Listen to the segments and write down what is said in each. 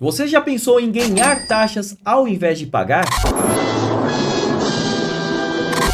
Você já pensou em ganhar taxas ao invés de pagar?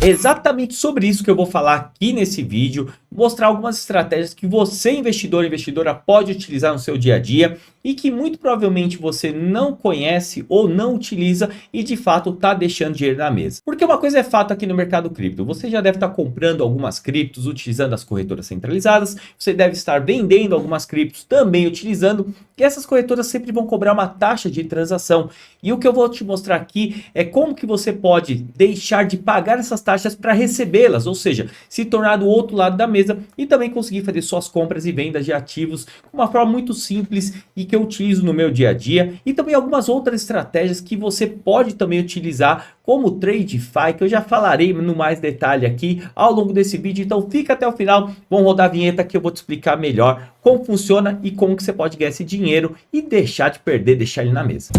É exatamente sobre isso que eu vou falar aqui nesse vídeo, mostrar algumas estratégias que você, investidor e investidora, pode utilizar no seu dia a dia e que muito provavelmente você não conhece ou não utiliza e de fato está deixando dinheiro na mesa. Porque uma coisa é fato aqui no mercado cripto, você já deve estar comprando algumas criptos utilizando as corretoras centralizadas, você deve estar vendendo algumas criptos também utilizando, e essas corretoras sempre vão cobrar uma taxa de transação. E o que eu vou te mostrar aqui é como que você pode deixar de pagar essas taxas para recebê-las, ou seja, se tornar do outro lado da mesa e também conseguir fazer suas compras e vendas de ativos de uma forma muito simples e que eu utilizo no meu dia a dia, e também algumas outras estratégias que você pode também utilizar como o TradeFi, que eu já falarei no mais detalhe aqui ao longo desse vídeo. Então fica até o final, vamos rodar a vinheta que eu vou te explicar melhor como funciona e como que você pode ganhar esse dinheiro e deixar de perder, deixar ele na mesa.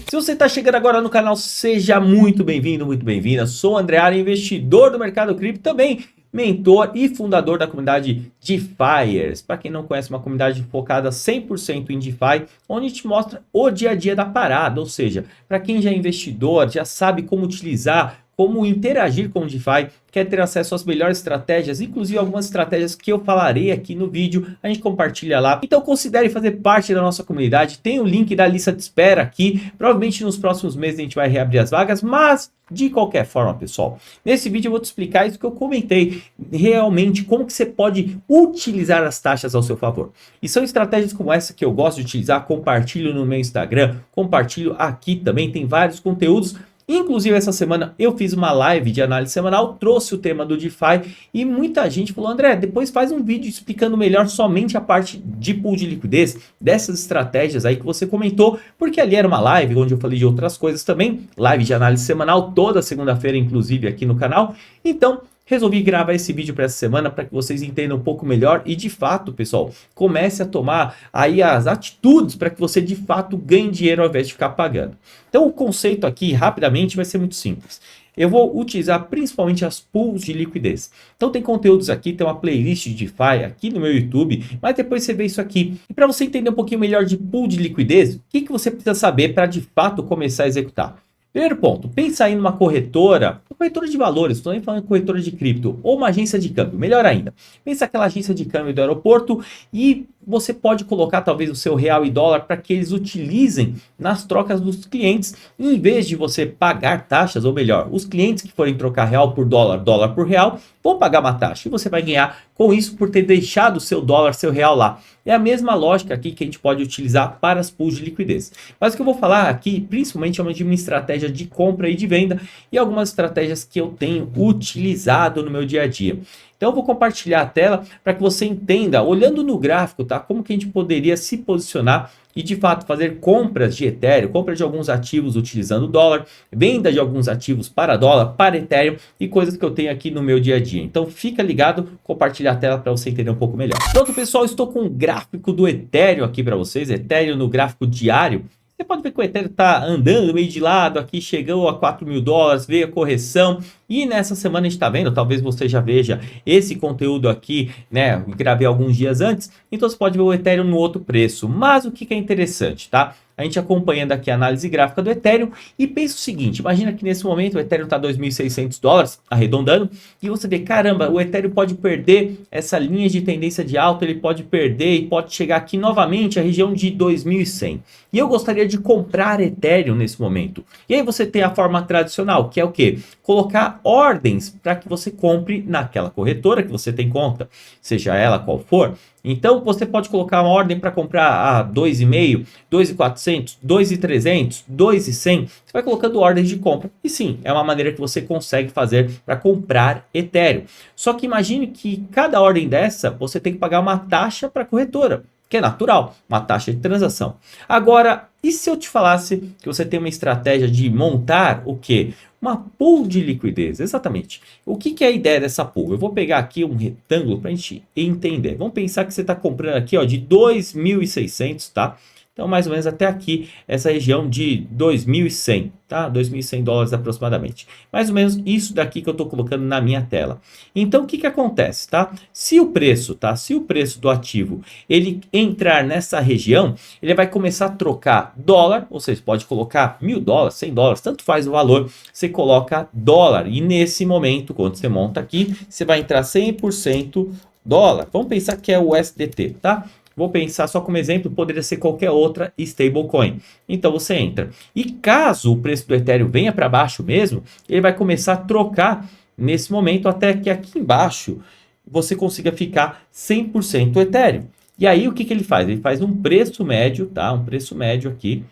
Se você está chegando agora no canal, seja muito bem-vindo, muito bem-vinda. Sou o André Ara, investidor do mercado cripto, também mentor e fundador da comunidade DeFiers. Para quem não conhece, uma comunidade focada 100% em DeFi, onde a gente mostra o dia a dia da parada, ou seja, para quem já é investidor, já sabe como utilizar, como interagir com o DeFi, quer ter acesso às melhores estratégias, inclusive algumas estratégias que eu falarei aqui no vídeo, a gente compartilha lá. Então considere fazer parte da nossa comunidade, tem o link da lista de espera aqui, provavelmente nos próximos meses a gente vai reabrir as vagas, mas de qualquer forma, pessoal, nesse vídeo eu vou te explicar isso que eu comentei, realmente como que você pode utilizar as taxas ao seu favor. E são estratégias como essa que eu gosto de utilizar, compartilho no meu Instagram, compartilho aqui também, tem vários conteúdos. Inclusive essa semana eu fiz uma live de análise semanal, trouxe o tema do DeFi e muita gente falou: André, depois faz um vídeo explicando melhor somente a parte de pool de liquidez, dessas estratégias aí que você comentou, porque ali era uma live onde eu falei de outras coisas também, live de análise semanal toda segunda-feira inclusive aqui no canal. Então resolvi gravar esse vídeo para essa semana para que vocês entendam um pouco melhor e de fato, pessoal, comece a tomar aí as atitudes para que você de fato ganhe dinheiro ao invés de ficar pagando. Então o conceito aqui, rapidamente, vai ser muito simples. Eu vou utilizar principalmente as pools de liquidez. Então tem conteúdos aqui, tem uma playlist de DeFi aqui no meu YouTube, mas depois você vê isso aqui. E para você entender um pouquinho melhor de pool de liquidez, o que você precisa saber para de fato começar a executar? Primeiro ponto, pensa aí numa corretora de valores, estou nem falando de corretora de cripto, ou uma agência de câmbio, melhor ainda. Pensa aquela agência de câmbio do aeroporto e você pode colocar talvez o seu real e dólar para que eles utilizem nas trocas dos clientes, em vez de você pagar taxas, ou melhor, os clientes que forem trocar real por dólar, dólar por real, vão pagar uma taxa e você vai ganhar com isso por ter deixado o seu dólar, seu real lá. É a mesma lógica aqui que a gente pode utilizar para as pools de liquidez. Mas o que eu vou falar aqui, principalmente, é de uma estratégia de compra e de venda e algumas estratégias que eu tenho utilizado no meu dia a dia. Então eu vou compartilhar a tela para que você entenda, olhando no gráfico, tá? Como que a gente poderia se posicionar e de fato fazer compras de Ethereum, compra de alguns ativos utilizando dólar, venda de alguns ativos para dólar, para Ethereum e coisas que eu tenho aqui no meu dia a dia. Então fica ligado, compartilhar a tela para você entender um pouco melhor. Pronto, pessoal, estou com um gráfico do Ethereum aqui para vocês, Ethereum no gráfico diário. Você pode ver que o Ethereum está andando meio de lado, aqui chegou a 4 mil dólares, veio a correção. E nessa semana a gente está vendo, talvez você já veja esse conteúdo aqui, né? Gravei alguns dias antes, então você pode ver o Ethereum no outro preço. Mas o que é interessante, tá? A gente acompanhando aqui a análise gráfica do Ethereum e pensa o seguinte, imagina que nesse momento o Ethereum está 2.600 dólares, arredondando, e você vê, caramba, o Ethereum pode perder essa linha de tendência de alta, ele pode perder e pode chegar aqui novamente à região de 2.100. E eu gostaria de comprar Ethereum nesse momento. E aí você tem a forma tradicional, que é o quê? Colocar ordens para que você compre naquela corretora que você tem conta, seja ela qual for. Então você pode colocar uma ordem para comprar a 2,5, 2,400, 2,300, 2,100. Você vai colocando ordens de compra. E sim, é uma maneira que você consegue fazer para comprar Ethereum. Só que imagine que cada ordem dessa você tem que pagar uma taxa para a corretora, que é natural, uma taxa de transação. Agora, e se eu te falasse que você tem uma estratégia de montar o quê? Uma pool de liquidez, exatamente. O que é a ideia dessa pool? Eu vou pegar aqui um retângulo para a gente entender. Vamos pensar que você está comprando aqui ó, de 2.600, tá? Então, mais ou menos até aqui, essa região de 2.100, tá? 2.100 dólares aproximadamente. Mais ou menos isso daqui que eu estou colocando na minha tela. Então, o que que acontece, tá? Se o preço, tá? Se o preço do ativo, ele entrar nessa região, ele vai começar a trocar dólar, ou seja, pode colocar 1.000 dólares, 100 dólares, tanto faz o valor, você coloca dólar. E nesse momento, quando você monta aqui, você vai entrar 100% dólar. Vamos pensar que é o USDT, tá? Vou pensar só como exemplo, poderia ser qualquer outra stablecoin. Então você entra. E caso o preço do Ethereum venha para baixo mesmo, ele vai começar a trocar nesse momento até que aqui embaixo você consiga ficar 100% Ethereum. E aí o que que ele faz? Ele faz um preço médio, tá? Um preço médio aqui,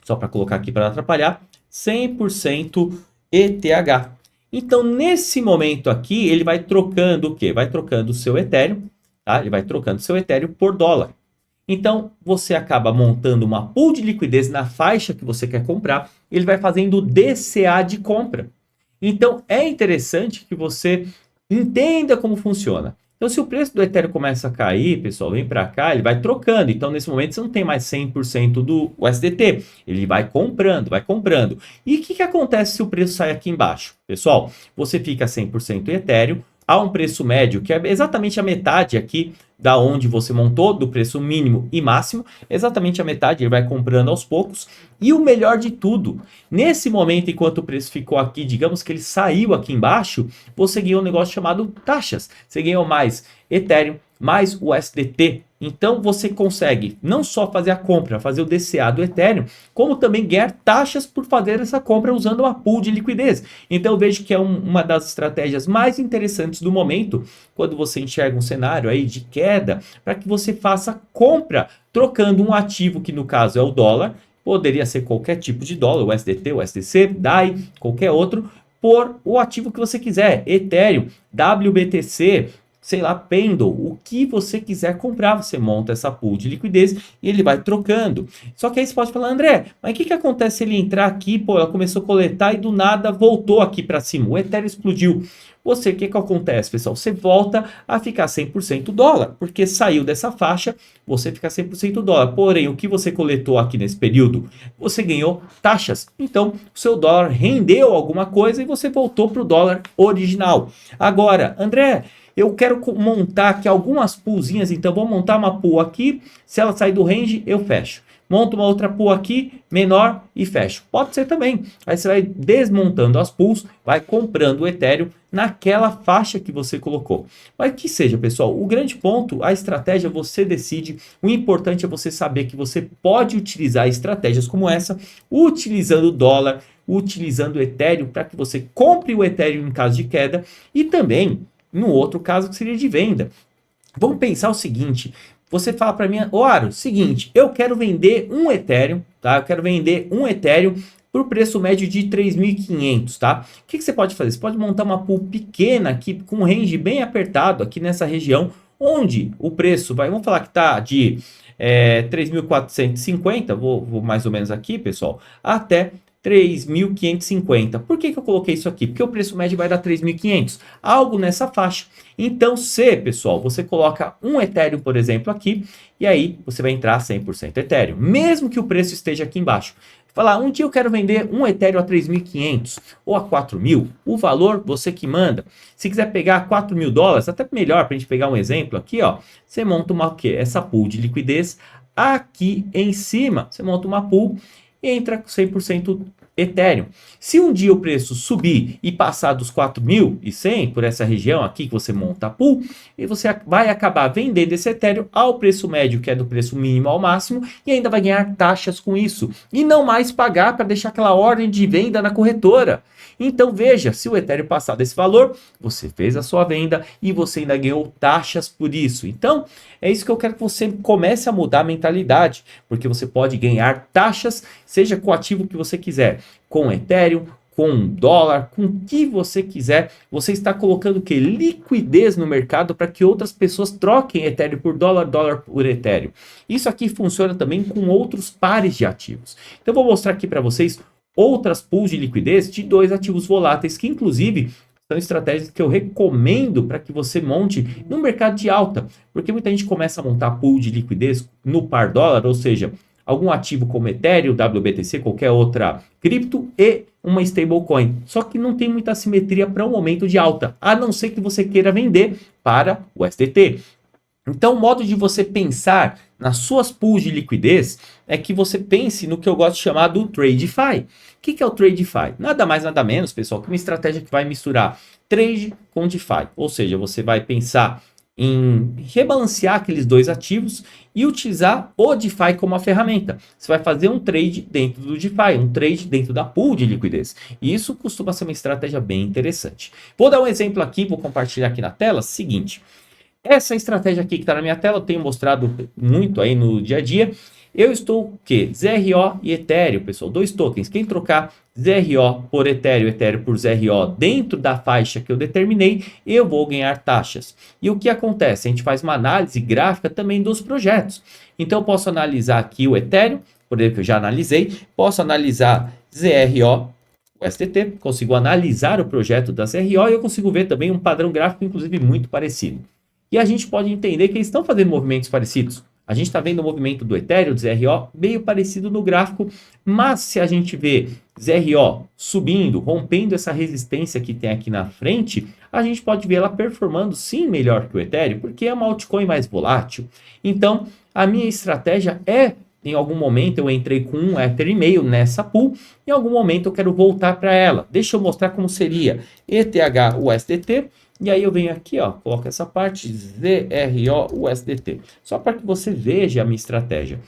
só para colocar aqui para não atrapalhar, 100% ETH. Então nesse momento aqui ele vai trocando o quê? Vai trocando o seu Ethereum. Tá? Ele vai trocando seu Ethereum por dólar. Então, você acaba montando uma pool de liquidez na faixa que você quer comprar. Ele vai fazendo o DCA de compra. Então, é interessante que você entenda como funciona. Então, se o preço do Ethereum começa a cair, pessoal, vem para cá, ele vai trocando. Então, nesse momento, você não tem mais 100% do USDT. Ele vai comprando, vai comprando. E o que que acontece se o preço sai aqui embaixo? Pessoal, você fica 100% Ethereum, há um preço médio, que é exatamente a metade aqui da onde você montou, do preço mínimo e máximo, exatamente a metade, ele vai comprando aos poucos. E o melhor de tudo, nesse momento, enquanto o preço ficou aqui, digamos que ele saiu aqui embaixo, você ganhou um negócio chamado taxas. Você ganhou mais Ethereum, mais o USDT. Então você consegue não só fazer a compra, fazer o DCA do Ethereum, como também ganhar taxas por fazer essa compra usando uma pool de liquidez. Então eu vejo que é uma das estratégias mais interessantes do momento, quando você enxerga um cenário aí de queda, para que você faça compra, trocando um ativo que no caso é o dólar, poderia ser qualquer tipo de dólar, o USDT, o USDC, DAI, qualquer outro, por o ativo que você quiser, Ethereum, WBTC, sei lá, Pendle, o que você quiser comprar, você monta essa pool de liquidez e ele vai trocando. Só que aí você pode falar, André, mas o que que acontece se ele entrar aqui, pô, ela começou a coletar e do nada voltou aqui para cima, o Ethereum explodiu. Você, o que que acontece, pessoal? Você volta a ficar 100% dólar, porque saiu dessa faixa, você fica 100% dólar. Porém, o que você coletou aqui nesse período, você ganhou taxas. Então, o seu dólar rendeu alguma coisa e você voltou para o dólar original. Agora, André, eu quero montar aqui algumas poolzinhas, então vou montar uma pool aqui, se ela sair do range, eu fecho. Monto uma outra pool aqui, menor e fecho. Pode ser também. Aí você vai desmontando as pools, vai comprando o Ethereum naquela faixa que você colocou. Mas que seja, pessoal, o grande ponto, a estratégia você decide. O importante é você saber que você pode utilizar estratégias como essa, utilizando o dólar, utilizando o Ethereum para que você compre o Ethereum em caso de queda e também no outro caso que seria de venda. Vamos pensar o seguinte, você fala para mim, Aro, seguinte, eu quero vender um Ethereum, tá? Eu quero vender um Ethereum por preço médio de 3.500, tá? O que que você pode fazer? Você pode montar uma pool pequena aqui, com um range bem apertado aqui nessa região, onde o preço vai, vamos falar que tá de 3.450, vou mais ou menos aqui, pessoal, até 3.550. Por que que eu coloquei isso aqui? Porque o preço médio vai dar 3.500, algo nessa faixa. Então, se, pessoal, você coloca um Ethereum, por exemplo, aqui, e aí você vai entrar 100% Ethereum, mesmo que o preço esteja aqui embaixo. Falar, um dia eu quero vender um Ethereum a 3.500 ou a 4.000, o valor você que manda. Se quiser pegar 4.000 dólares, até melhor para a gente pegar um exemplo aqui, ó, você monta uma, o quê? Essa pool de liquidez aqui em cima, você monta uma pool e entra com 100% Ethereum. Se um dia o preço subir e passar dos 4.100 por essa região aqui que você monta a pool, e você vai acabar vendendo esse Ethereum ao preço médio, que é do preço mínimo ao máximo, e ainda vai ganhar taxas com isso. E não mais pagar para deixar aquela ordem de venda na corretora. Então veja, se o Ethereum passar desse valor, você fez a sua venda e você ainda ganhou taxas por isso. Então é isso que eu quero que você comece a mudar a mentalidade, porque você pode ganhar taxas, seja com o ativo que você quiser, com Ethereum, com dólar, com o que você quiser. Você está colocando o que? Liquidez no mercado para que outras pessoas troquem Ethereum por dólar, dólar por Ethereum. Isso aqui funciona também com outros pares de ativos. Então eu vou mostrar aqui para vocês outras pools de liquidez de dois ativos voláteis, que inclusive são estratégias que eu recomendo para que você monte no mercado de alta, porque muita gente começa a montar pool de liquidez no par dólar, ou seja, algum ativo como Ethereum, WBTC, qualquer outra cripto e uma stablecoin. Só que não tem muita simetria para um momento de alta, a não ser que você queira vender para o STT. Então, o modo de você pensar nas suas pools de liquidez é que você pense no que eu gosto de chamar do TradeFi. O que é o TradeFi? Nada mais, nada menos, pessoal, que uma estratégia que vai misturar trade com DeFi. Ou seja, você vai pensar em rebalancear aqueles dois ativos e utilizar o DeFi como uma ferramenta. Você vai fazer um trade dentro do DeFi, um trade dentro da pool de liquidez. E isso costuma ser uma estratégia bem interessante. Vou dar um exemplo aqui, vou compartilhar aqui na tela, seguinte. Essa estratégia aqui que está na minha tela, eu tenho mostrado muito aí no dia a dia. Eu estou o quê? ZRO e Ethereum, pessoal, dois tokens. Quem trocar ZRO por Ethereum, Ethereum por ZRO dentro da faixa que eu determinei, eu vou ganhar taxas. E o que acontece? A gente faz uma análise gráfica também dos projetos. Então eu posso analisar aqui o Ethereum, por exemplo, que eu já analisei, posso analisar ZRO, o STT, consigo analisar o projeto da ZRO e eu consigo ver também um padrão gráfico, inclusive, muito parecido. E a gente pode entender que eles estão fazendo movimentos parecidos. A gente está vendo o movimento do Ethereum, do ZRO, meio parecido no gráfico, mas se a gente vê ZRO subindo, rompendo essa resistência que tem aqui na frente, a gente pode ver ela performando sim melhor que o Ethereum, porque é uma altcoin mais volátil. Então, a minha estratégia é, em algum momento eu entrei com um Ether e meio nessa pool, em algum momento eu quero voltar para ela. Deixa eu mostrar como seria ETH-USDT, e aí eu venho aqui, ó, coloco essa parte ZRO-USDT, só para que você veja a minha estratégia.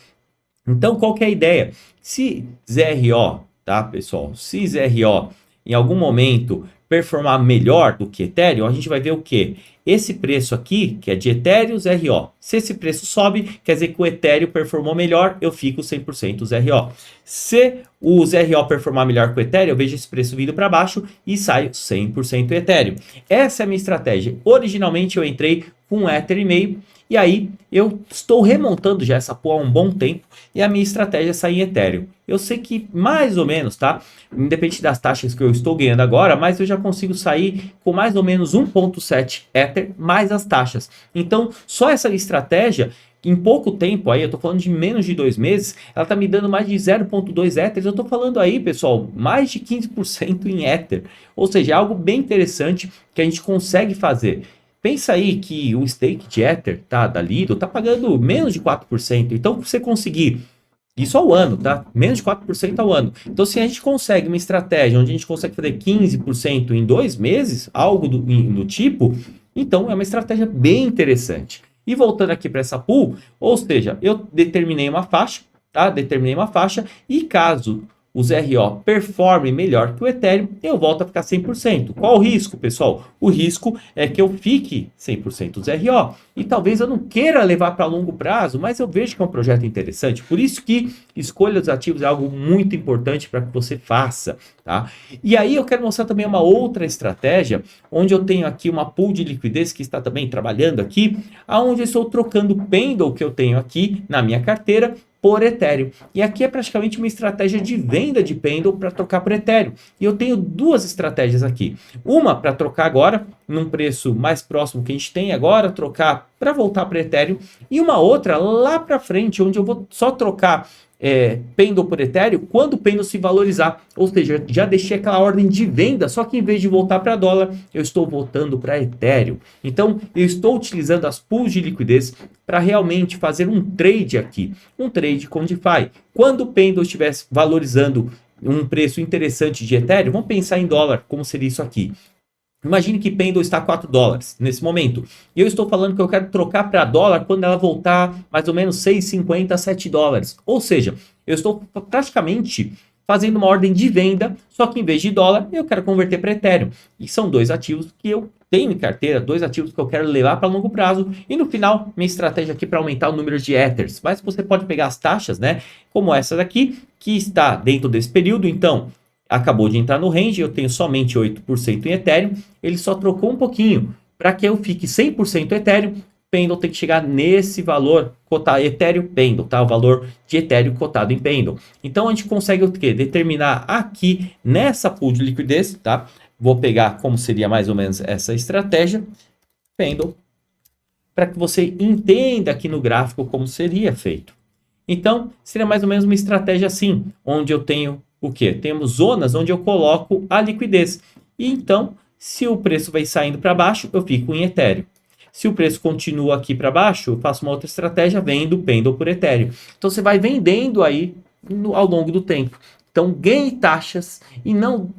Então, qual que é a ideia? Se ZRO, tá, pessoal? Se ZRO em algum momento performar melhor do que Ethereum, a gente vai ver o quê? Esse preço aqui, que é de Ethereum, ZRO. Se esse preço sobe, quer dizer que o Ethereum performou melhor, eu fico 100% ZRO. Se o ZRO performar melhor que o Ethereum, eu vejo esse preço vindo para baixo e saio 100% Ethereum. Essa é a minha estratégia. Originalmente eu entrei com um Ether e meio, e aí eu estou remontando já essa pool há um bom tempo e a minha estratégia é sair em Ethereum. Eu sei que mais ou menos, tá? Independente das taxas que eu estou ganhando agora, mas eu já consigo sair com mais ou menos 1.7 Ether mais as taxas. Então, só essa estratégia, em pouco tempo aí, eu estou falando de menos de 2 meses, ela está me dando mais de 0.2 Ethers. Eu estou falando aí, pessoal, mais de 15% em Ether. Ou seja, é algo bem interessante que a gente consegue fazer. Pensa aí que o stake de Ether, tá, da Lido, tá pagando menos de 4%. Então, você conseguir isso ao ano, tá? Menos de 4% ao ano. Então, se a gente consegue uma estratégia onde a gente consegue fazer 15% em 2 meses, algo do tipo, então é uma estratégia bem interessante. E voltando aqui para essa pool, ou seja, eu determinei uma faixa, tá? Determinei uma faixa e caso o ZRO performe melhor que o Ethereum, eu volto a ficar 100%. Qual o risco, pessoal? O risco é que eu fique 100% ZRO. E talvez eu não queira levar para longo prazo, mas eu vejo que é um projeto interessante. Por isso que escolha dos ativos é algo muito importante para que você faça, tá? E aí eu quero mostrar também uma outra estratégia, onde eu tenho aqui uma pool de liquidez que está também trabalhando aqui, onde eu estou trocando o Pendle que eu tenho aqui na minha carteira por Ethereum. E aqui é praticamente uma estratégia de venda de Pendle para trocar por Ethereum. E eu tenho duas estratégias aqui. Uma para trocar agora, num preço mais próximo que a gente tem agora, trocar para voltar para Ethereum. E uma outra lá para frente, onde eu vou só trocar Pendle por Ethereum quando o Pendle se valorizar. Ou seja, já deixei aquela ordem de venda, só que em vez de voltar para dólar, eu estou voltando para Ethereum. Então, eu estou utilizando as pools de liquidez para realmente fazer um trade aqui, um trade com DeFi. Quando o Pendle estiver valorizando um preço interessante de Ethereum, vamos pensar em dólar, como seria isso aqui. Imagine que Pendle está a 4 dólares nesse momento. E eu estou falando que eu quero trocar para dólar quando ela voltar mais ou menos 6,50 a 7 dólares. Ou seja, eu estou praticamente fazendo uma ordem de venda, só que em vez de dólar, eu quero converter para Ethereum. E são dois ativos que eu tenho em carteira, dois ativos que eu quero levar para longo prazo. E no final, minha estratégia aqui para aumentar o número de Ethers. Mas você pode pegar as taxas, né? Como essa daqui, que está dentro desse período. Então, acabou de entrar no range, eu tenho somente 8% em Ethereum, ele só trocou um pouquinho. Para que eu fique 100% Ethereum, Pendle tem que chegar nesse valor cotado, Ethereum Pendle, tá? O valor de Ethereum cotado em Pendle. Então a gente consegue o quê? Determinar aqui nessa pool de liquidez, tá? Vou pegar como seria mais ou menos essa estratégia, Pendle, para que você entenda aqui no gráfico como seria feito. Então, seria mais ou menos uma estratégia assim, onde eu tenho o quê? Temos zonas onde eu coloco a liquidez. E então, se o preço vai saindo para baixo, eu fico em Ethereum. Se o preço continua aqui para baixo, eu faço uma outra estratégia, vendo Pendle por Ethereum. Então, você vai vendendo aí ao longo do tempo. Então, ganhe taxas e não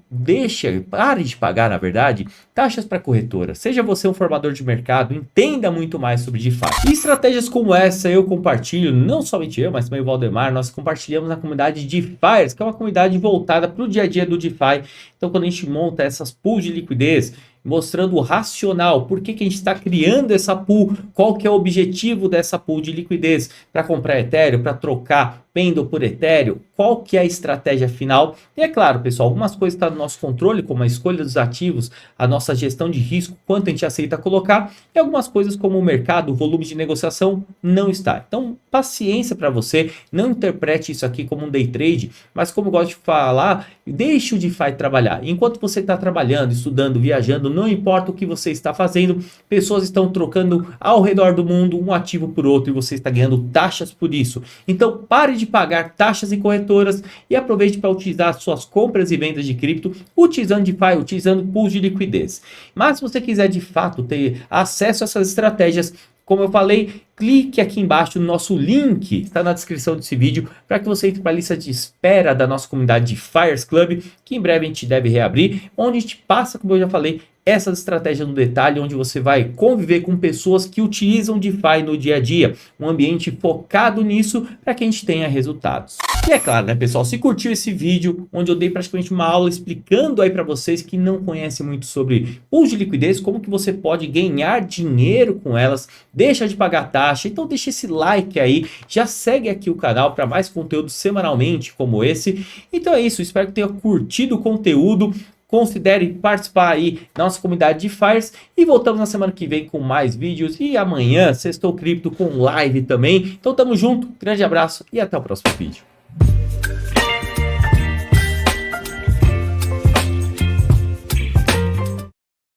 pare de pagar, na verdade, taxas para corretora. Seja você um formador de mercado, entenda muito mais sobre DeFi. E estratégias como essa eu compartilho, não somente eu, mas também o Valdemar, nós compartilhamos na comunidade DeFiers, que é uma comunidade voltada para o dia a dia do DeFi. Então, quando a gente monta essas pools de liquidez, mostrando o racional, por que a gente está criando essa pool, qual que é o objetivo dessa pool de liquidez, para comprar Ethereum, para trocar Pendle por Ethereum, qual que é a estratégia final. E é claro, pessoal, algumas coisas estão no nosso controle, como a escolha dos ativos, a nossa gestão de risco, quanto a gente aceita colocar, e algumas coisas como o mercado, o volume de negociação, não está. Então, paciência para você, não interprete isso aqui como um day trade, mas como eu gosto de falar, deixe o DeFi trabalhar. Enquanto você está trabalhando, estudando, viajando, não importa o que você está fazendo, pessoas estão trocando ao redor do mundo um ativo por outro e você está ganhando taxas por isso. Então pare de pagar taxas em corretoras e aproveite para utilizar suas compras e vendas de cripto utilizando DeFi, utilizando pools de liquidez. Mas se você quiser de fato ter acesso a essas estratégias, como eu falei, clique aqui embaixo no nosso link, está na descrição desse vídeo, para que você entre para a lista de espera da nossa comunidade de Fires Club, que em breve a gente deve reabrir, onde a gente passa, como eu já falei, essas estratégias no detalhe, onde você vai conviver com pessoas que utilizam DeFi no dia a dia, um ambiente focado nisso para que a gente tenha resultados. E é claro, né, pessoal, se curtiu esse vídeo, onde eu dei praticamente uma aula explicando aí para vocês que não conhecem muito sobre pools de liquidez, como que você pode ganhar dinheiro com elas, deixa de pagar taxa, então deixa esse like aí, já segue aqui o canal para mais conteúdo semanalmente como esse. Então é isso, espero que tenha curtido o conteúdo. Considere participar aí da nossa comunidade de Fires e voltamos na semana que vem com mais vídeos e amanhã Sextou Cripto com live também. Então tamo junto, grande abraço e até o próximo vídeo.